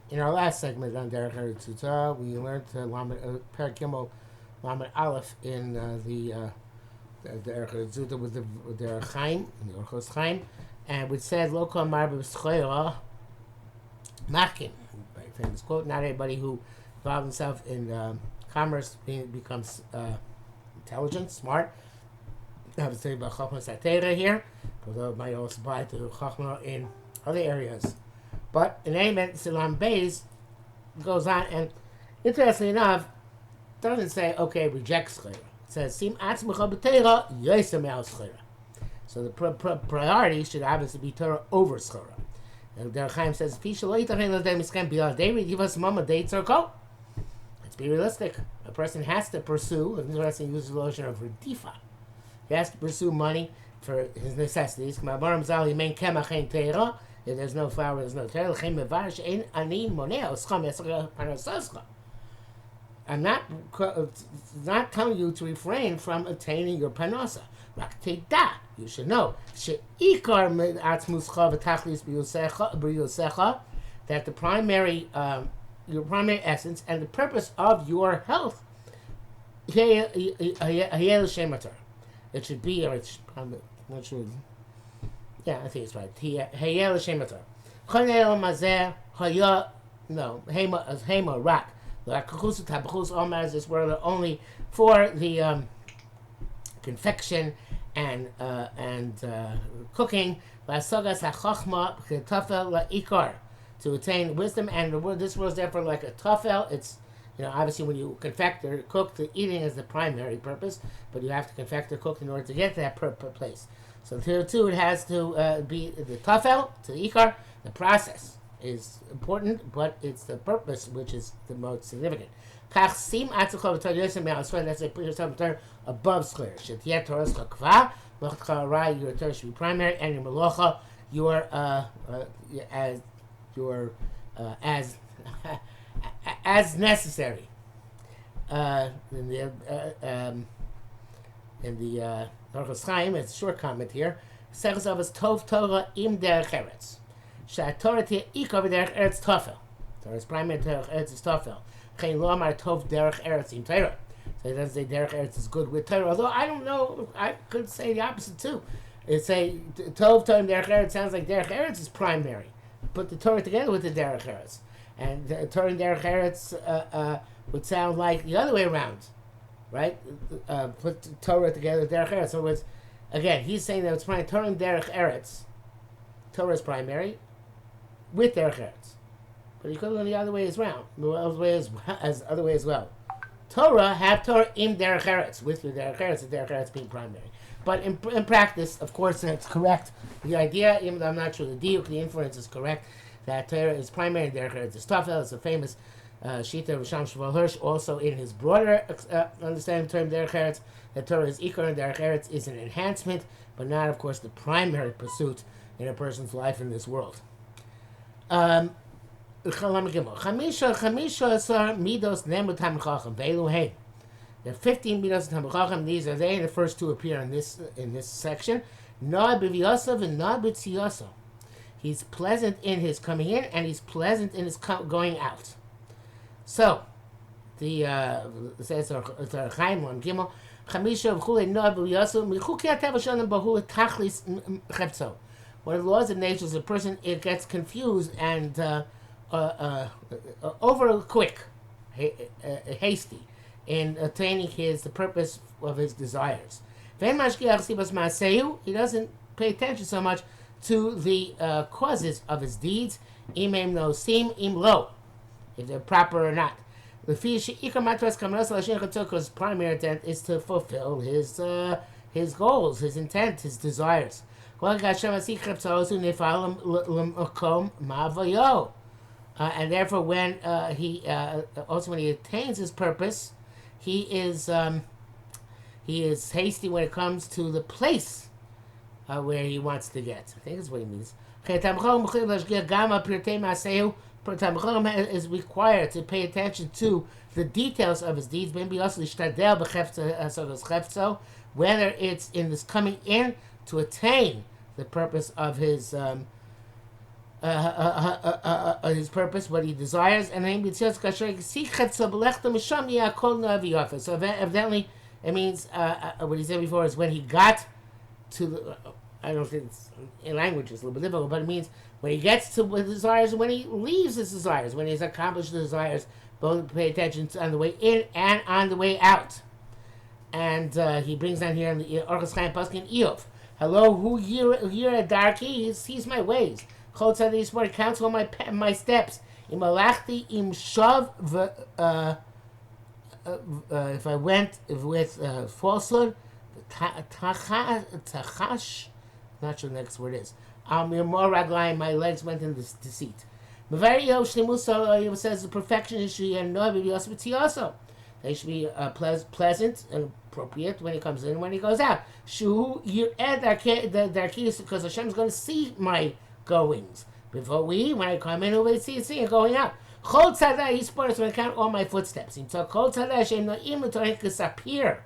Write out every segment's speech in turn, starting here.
In our last segment on Derech Eretz Zuta, we learned Perak Gimel Lamed Aleph in the Derech Eretz Zuta with the Derech Chaim, the Orchos Chaim, and we said Lo Kol Mar B'Schoira Machkim. Very famous quote. Not everybody who involves himself in commerce becomes intelligent, smart. I have to say about Chachma Satera here, although it might also apply to Chachma in other areas. But in any event, Silam Beis goes on, and interestingly enough, doesn't say, okay, reject Schera. It says, Sim Atzmecha B'Teira, Yosem Al Schera. So the priority should obviously be Torah over Schera. And Derech Chaim says, Let's be realistic. A person has to pursue, and this uses the notion of Redifa. He has to pursue money for his necessities. If there's no flour, there's no Torah. I'm not telling you to refrain from attaining your panosa. You should know that the primary, your primary essence and the purpose of your health, it should be, or it's, I'm not sure. Yeah, I think it's right. No, Hema Rak. All matters this world only for the confection and cooking. To attain wisdom, and the word, this world is therefore like a tafel. It's, obviously when you confect or cook, the eating is the primary purpose, but you have to confect or cook in order to get to that place. So here too, it has to be the tafel to the ikar. The process is important, but it's the purpose which is the most significant. Let's say put yourself above schler. Your Torah should be primary, and your melacha, as necessary. In the Orchos Chaim, it's a short comment here. Seches of us tov Torah im derech Eretz. Torah ikar v'derech Eretz tafel. Torah's primary derech Eretz is tafel. Chein lo amar tov derech Eretz im Torah. So it doesn't say derech Eretz is good with Torah. Although I don't know, I could say the opposite too. It say tov Torah im derech Eretz sounds like derech Eretz is primary. Put the Torah together with the derech Eretz, and the Torah and derech Eretz would sound like the other way around, right? Put the Torah together with derech Eretz. In other words, again, he's saying that it's primary. Torah and derech Eretz, Torah is primary with derech Eretz, but you could go the other way as well. Other way as well. Torah have Torah in derech Eretz with your derech Eretz, the derech Eretz being primary. But in practice, of course, it's correct. The idea, even though I'm not sure the diuk, the inference is correct, that Torah is primary and derech Eretz is tafel. It's a famous Shita of Sham Shmuel Hirsch, also in his broader understanding of term derech Eretz, that Torah is ikar and derech Eretz is an enhancement, but not, of course, the primary pursuit in a person's life in this world. There are 15 midos Talmid Chacham. These are they. The first two appear in this section. Na'ad b'viyasav and na'ad b'tziyasav. He's pleasant in his coming in, and he's pleasant in his going out. So, the says Chaim on Gimel. Chamisha v'chulei na'ad b'viyasav michukei atav shalom bahul tachlis chefzo. One of the laws of nature is a person it gets confused and over quick, hasty in attaining the purpose of his desires. He doesn't pay attention so much to the causes of his deeds, imem no sim im lo, if they're proper or not. Because primary intent is to fulfill his goals, his intent, his desires. And therefore, when he attains his purpose, he is hasty when it comes to the place where he wants to get. I think that's what he means. Is required to pay attention to the details of his deeds, whether it's in this coming in to attain the purpose of his his purpose, what he desires, and then so evidently it means what he said before is when he got to the, I don't think it's in language it's a little bit difficult, but it means when he gets to his desires and when he leaves his desires, when he's accomplished the desires, both pay attention to on the way in and on the way out. And he brings down here in the Orchos Chaim Paskin Eov. Hello, who here at Darki? He sees my ways. Chol tzaddik sport counts all my steps. Im alachti im shav if I went with falsehood, tachash. Not sure the next word is. More ragline, my legs went in this deceit. Mavario shlimusa says the perfection is she and no also. They should be pleasant and appropriate when he comes in and when he goes out. Shu yir'ed darkis because Hashem's going to see my goings. Before when I come in, we see it going out. Chol tzadai, he spoils when I count all my footsteps. He took Chol tzadai Hashem no'im l'torech disappear.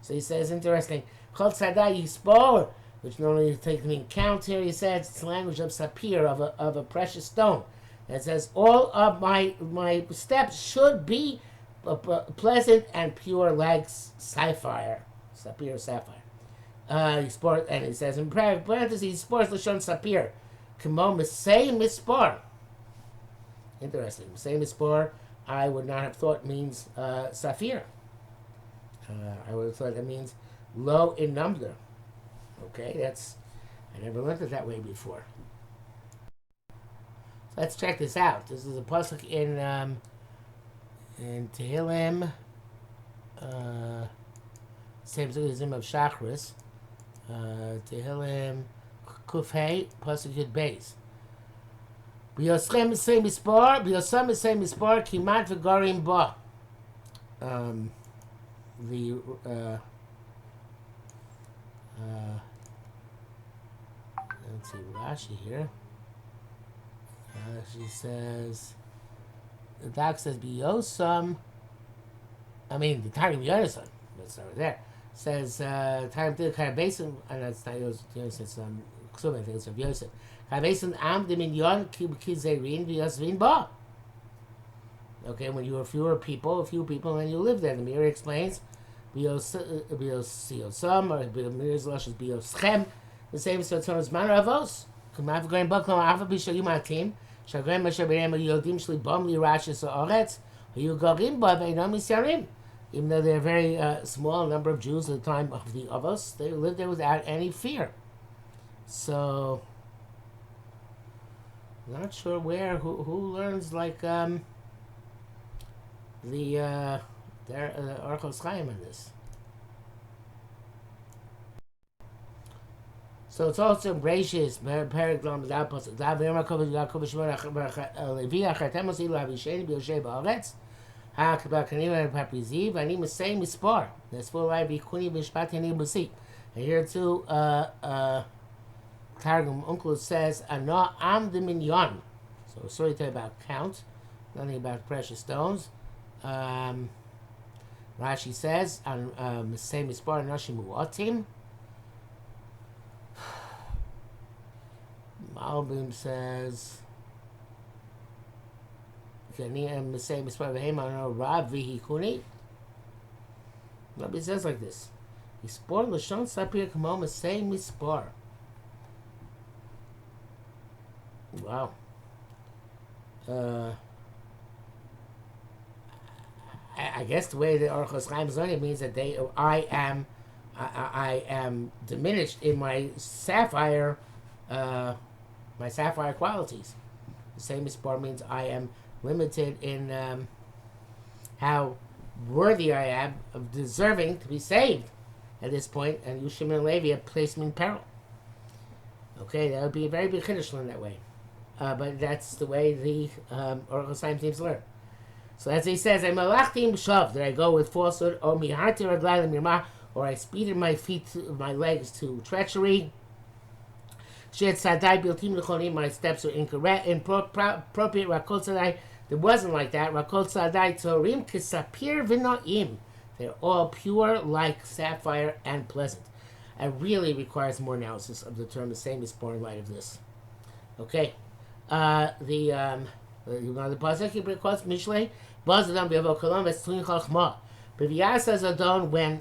So he says, interesting. Chol tzadai, he spoil, which normally takes me in count here. He says it's the language of sapir, of a precious stone. It says all of my steps should be pleasant and pure like sapphire. Sapir, sapphire. He sport, and he says in parentheses, he sports l'shon sapir. Kamo misay mispar. Interesting. Misay mispar, I would not have thought means sapphire. I would have thought that means low in number. Okay, I never learned it that way before. So let's check this out. This is a pasuk in Tehillim, same Zim of Shachris, Tehillim Kufhei, pasuk Yud Beis. B'yoschem misay mispar, b'yosam misay mispar, kimat v'garim ba. Let's see Rashi here. She says, the doc says biyosam. I mean the Targum Yonason. Let's start with there. Says Targum did kind of basin, and that's not Yonason. It's I think it's of Yosef. Kind of basin am the minyan kizerin biyosvin ba. Okay, when you were a few people, and you live there. The Mirror explains biyosam or Mirror's lush is biyoschem. The same so it's known as manner avos. K'mav going baklam ava b'shayim atim. Shagrem mashaberem yodim shli bam li rashis Eretz. You garim ba ve'inam misyarim. Even though they're a very small number of Jews at the time of the avos, they lived there without any fear. So, not sure who learns like the Orchos Chaim in this. So it's also gracious. Paraglam without pasuk. Dav Yom Levi Achartem Osi Lavisheni B'Yoshe Ba'Aretz. HaKabal Kanim Papiziv. Ani Masei Mispar. That's for Rai B'Kuni B'Shpat Hani B'Si. And here too, Targum Uncle says, "Ana Am the Minyan." So a story about count, nothing about precious stones. Rashi says, "Masei Mispar Nashim Uatim." Malbim says, Malbim says like this. Mispar l'shon sapir kamo masei mispar. Wow. I guess the way the Orchos Chaim is learning means that I am diminished in my sapphire qualities. The same as bar means I am limited in how worthy I am of deserving to be saved at this point, and Yushim and Levi have placed me in peril. Okay, that would be a very big chiddush in that way. But that's the way the Orchos Chaim seems to learn. So as he says, I'm malachtim shav, that I go with falsehood, or miharti raglai lemirma, or I speeded my my legs to treachery. My steps are incorrect, inappropriate. Rakol tzadai, there wasn't like that. Rakol tzadai torim kisapir v'noim. They're all pure like sapphire and pleasant. It really requires more analysis of the term. The same is born in light of this. Okay, The pasuk he quotes Mishlei, Bazadam Bevo Kolom Vetzlin Chachma. B'Viyasas Adon, when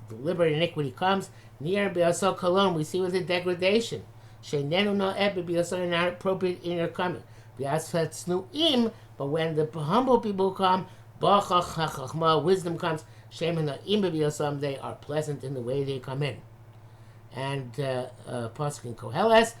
deliberate iniquity comes, near Beaso Kolom, we see with the degradation. Sheinenu no ebe Beaso, not appropriate in your coming. B'Yasas Tznuim, but when the humble people come, Ba'chach Chachma, wisdom comes. Shem no im Beaso, they are pleasant in the way they come in. And pasuk in Koheles.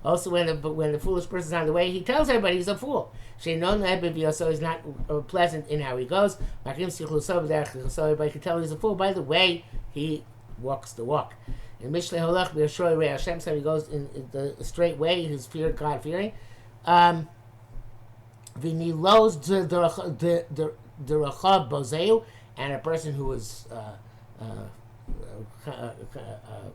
Also, when the foolish person is on the way, he tells everybody he's a fool. So he's not pleasant in how he goes. Everybody can tell he's a fool by the way he walks the walk. In Mishlei Holach B'Yashroi Hashem, so he goes in the straight way. He's God fearing. V'nilos Derech Bozeu, and a person who is kind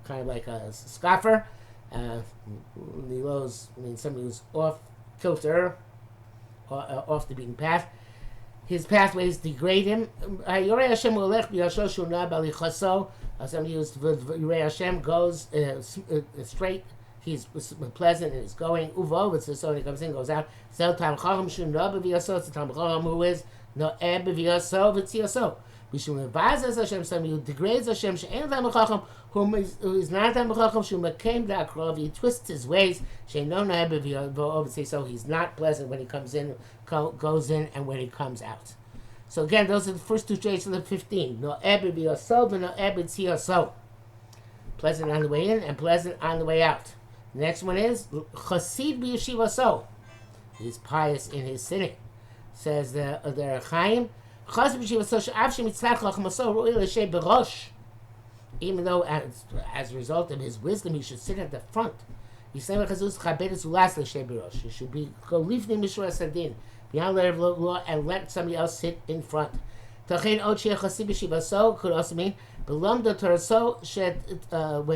of like a scoffer. Nilos means somebody who's off kilter, off the beaten path. His pathways degrade him. Somebody who's Yirei Hashem goes straight. He's pleasant and he's going. Uvo, it's so he comes in, goes out. Zel tam chacham shu no b'viyaso. It's a tam chacham who is no eb b'viyaso v'tziyaso. Somebody who degrades Hashem, who is not Tam Chacham, he twists his ways, so he's not pleasant when he comes in, goes in, and when he comes out. So again, those are the first two traits of the 15. No pleasant on the way in and pleasant on the way out. The next one is Chasid b'yeshiva so. He's pious in his sitting. Says the Chaim. Even though as a result of his wisdom he should sit at the front. He should be beyond letter of law and let somebody else sit in front. Could also mean when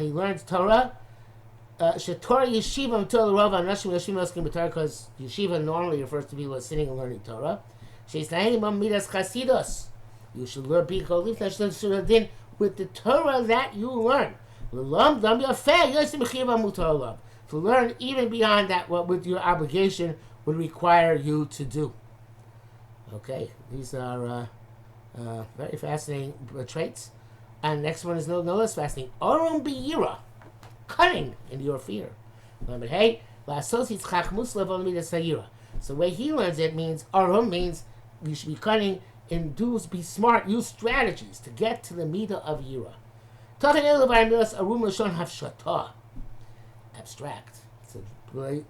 he learns Torah, because yeshiva normally refers to people sitting and learning Torah. You should learn with the Torah that you learn. To learn even beyond that, what with your obligation would require you to do. Okay, these are very fascinating traits. And next one is no less fascinating. Orum biyira, cunning in your fear. Hey, so the way he learns it means Orum means you should be cunning and be smart, use strategies to get to the midah of Yira. Abstract. To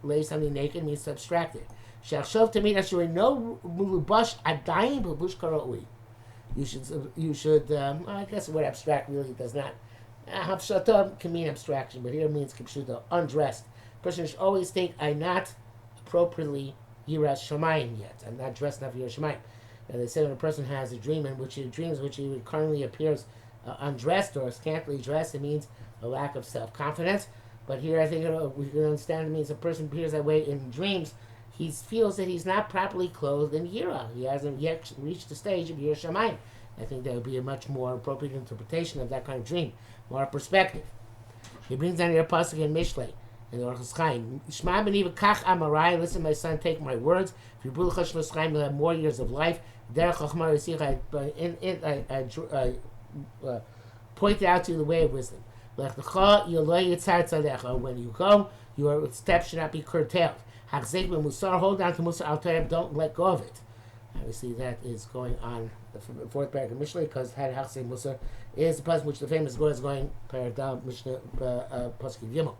lay something naked means to abstract it. You should, I guess the word abstract really does not. Hafshata can mean abstraction, but here it means kipshuta, undressed. Person should always think, I'm not appropriately Yiras Shamayim yet. I'm not dressed enough for Yiras Shamayim. And they say when a person has a dream in which he currently appears undressed or scantily dressed, it means a lack of self-confidence. But here I think we can understand it means a person appears that way in dreams. He feels that he's not properly clothed in Yira. He hasn't yet reached the stage of Yiras Shamayim. I think that would be a much more appropriate interpretation of that kind of dream, more perspective. He brings down the pasuk in Mishlei. In the Orchos Chaim, Shema b'ni v'kach amarai. Listen, my son, take my words. If you b'ul chashlos chaim, you'll have more years of life. Derech chachma yisich. I point out to you the way of wisdom. Lechlecha yoloi yitzar tzadecha. When you go, your steps should not be curtailed. Hachzek b'musar. Hold on to musar al Torah. Don't let go of it. Obviously, that is going on the fourth paragraph of Mishlei, because had Hachzek musar is the pasuk which the famous Gemara is going paragraph Mishnah pasuk Gimel.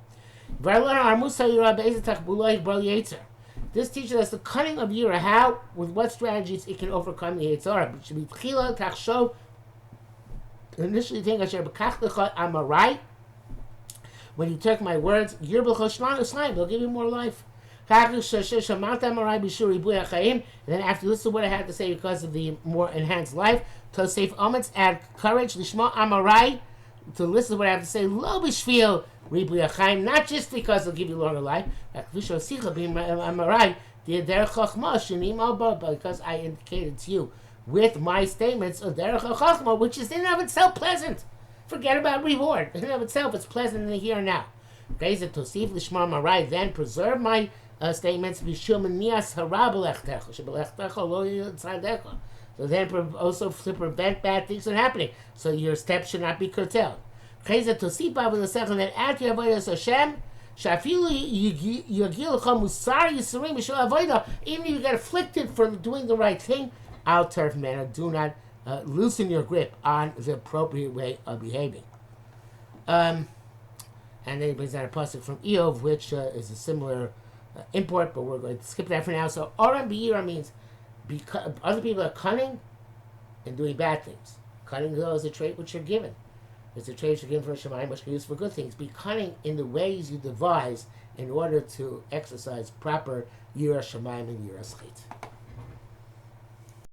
This teaches us the cunning of Yira, how, with what strategies it can overcome the Yetzirah. It should be Tchila Tachsho. Initially think Asher B'kach Lecha Amarai. When you take my words, Yir B'lecha Shman Uslayim, they'll give you more life. And then after you listen to what I had to say because of the more enhanced life, Tosef Ometz, add courage, Lishma Amarai, to listen to what I have to say, Lo B'shvil Ribuya Chaim, not just because it'll give you longer life, because I indicated to you with my statements of Derech Chachma, which is in and of itself pleasant. Forget about reward. In and of itself, it's pleasant in the here and now. Then preserve my statements. So then also to prevent bad things from happening. So your steps should not be curtailed. Then add to your avodas Hashem. Even if you get afflicted for doing the right thing, Al Terf manner, do not loosen your grip on the appropriate way of behaving. And then he brings out a pasuk from Eov, which is a similar import, but we're going to skip that for now. So Oram Be'ira means other people are cunning and doing bad things. Cunning, though, is a trait which you're given. It's a trait which you're given for Shemayim, which can be used for good things. Be cunning in the ways you devise in order to exercise proper Yira Shemayim and Yira Schit.